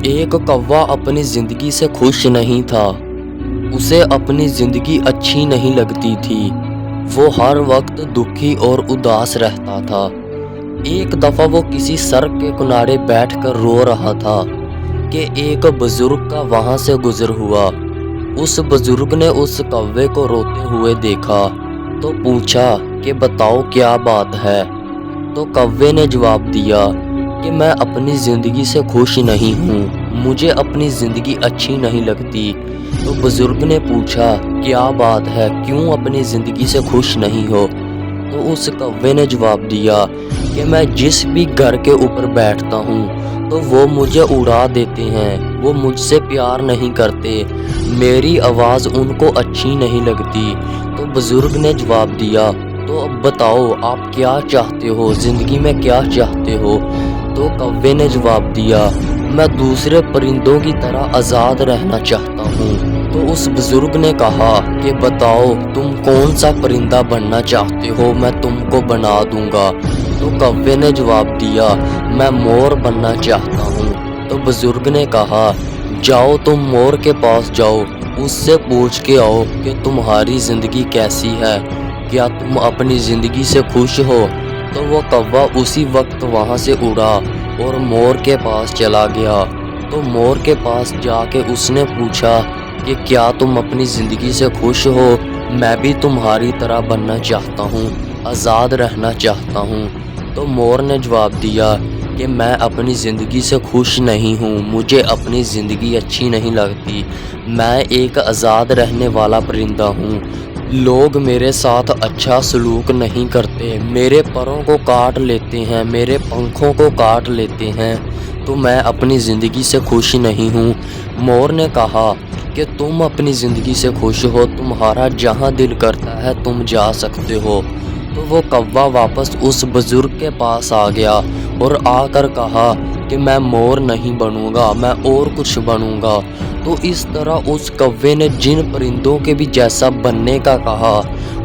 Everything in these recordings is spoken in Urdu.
ایک کوا اپنی زندگی سے خوش نہیں تھا۔ اسے اپنی زندگی اچھی نہیں لگتی تھی۔ وہ ہر وقت دکھی اور اداس رہتا تھا۔ ایک دفعہ وہ کسی سڑک کے کنارے بیٹھ کر رو رہا تھا کہ ایک بزرگ کا وہاں سے گزر ہوا۔ اس بزرگ نے اس کوے کو روتے ہوئے دیکھا تو پوچھا کہ بتاؤ کیا بات ہے؟ تو کوے نے جواب دیا کہ میں اپنی زندگی سے خوش نہیں ہوں، مجھے اپنی زندگی اچھی نہیں لگتی۔ تو بزرگ نے پوچھا کیا بات ہے، کیوں اپنی زندگی سے خوش نہیں ہو؟ تو اس کوے نے جواب دیا کہ میں جس بھی گھر کے اوپر بیٹھتا ہوں تو وہ مجھے اڑا دیتے ہیں، وہ مجھ سے پیار نہیں کرتے، میری آواز ان کو اچھی نہیں لگتی۔ تو بزرگ نے جواب دیا تو اب بتاؤ آپ کیا چاہتے ہو، زندگی میں کیا چاہتے ہو؟ تو کوے نے جواب دیا میں دوسرے پرندوں کی طرح آزاد رہنا چاہتا ہوں۔ تو اس بزرگ نے کہا کہ بتاؤ تم کون سا پرندہ بننا چاہتے ہو، میں تم کو بنا دوں گا۔ تو کوے نے جواب دیا میں مور بننا چاہتا ہوں۔ تو بزرگ نے کہا جاؤ تم مور کے پاس جاؤ، اس سے پوچھ کے آؤ کہ تمہاری زندگی کیسی ہے، کیا تم اپنی زندگی سے خوش ہو؟ تو وہ کوا اسی وقت وہاں سے اڑا اور مور کے پاس چلا گیا۔ تو مور کے پاس جا کے اس نے پوچھا کہ کیا تم اپنی زندگی سے خوش ہو؟ میں بھی تمہاری طرح بننا چاہتا ہوں، آزاد رہنا چاہتا ہوں۔ تو مور نے جواب دیا کہ میں اپنی زندگی سے خوش نہیں ہوں، مجھے اپنی زندگی اچھی نہیں لگتی، میں ایک آزاد رہنے والا پرندہ ہوں، لوگ میرے ساتھ اچھا سلوک نہیں کرتے، میرے پروں کو کاٹ لیتے ہیں، میرے پنکھوں کو کاٹ لیتے ہیں، تو میں اپنی زندگی سے خوش نہیں ہوں۔ مور نے کہا کہ تم اپنی زندگی سے خوش ہو، تمہارا جہاں دل کرتا ہے تم جا سکتے ہو۔ تو وہ کوا واپس اس بزرگ کے پاس آ گیا اور آ کر کہا کہ میں مور نہیں بنوں گا، میں اور کچھ بنوں گا۔ تو اس طرح اس کوے نے جن پرندوں کے بھی جیسا بننے کا کہا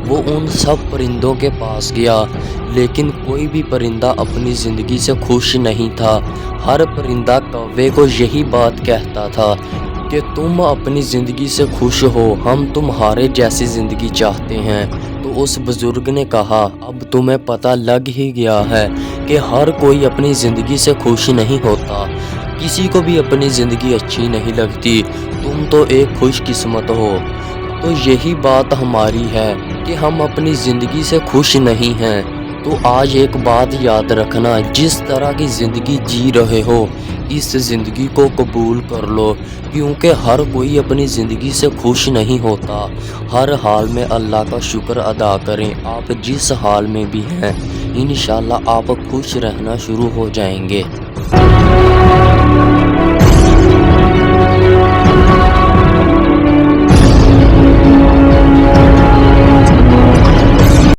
وہ ان سب پرندوں کے پاس گیا، لیکن کوئی بھی پرندہ اپنی زندگی سے خوش نہیں تھا۔ ہر پرندہ کوے کو یہی بات کہتا تھا کہ تم اپنی زندگی سے خوش ہو، ہم تمہارے جیسی زندگی چاہتے ہیں۔ تو اس بزرگ نے کہا اب تمہیں پتہ لگ ہی گیا ہے کہ ہر کوئی اپنی زندگی سے خوش نہیں ہوتا، کسی کو بھی اپنی زندگی اچھی نہیں لگتی، تم تو ایک خوش قسمت ہو۔ تو یہی بات ہماری ہے کہ ہم اپنی زندگی سے خوش نہیں ہیں۔ تو آج ایک بات یاد رکھنا، جس طرح کی زندگی جی رہے ہو اس زندگی کو قبول کر لو، کیونکہ ہر کوئی اپنی زندگی سے خوش نہیں ہوتا۔ ہر حال میں اللہ کا شکر ادا کریں، آپ جس حال میں بھی ہیں انشاءاللہ آپ خوش رہنا شروع ہو جائیں گے۔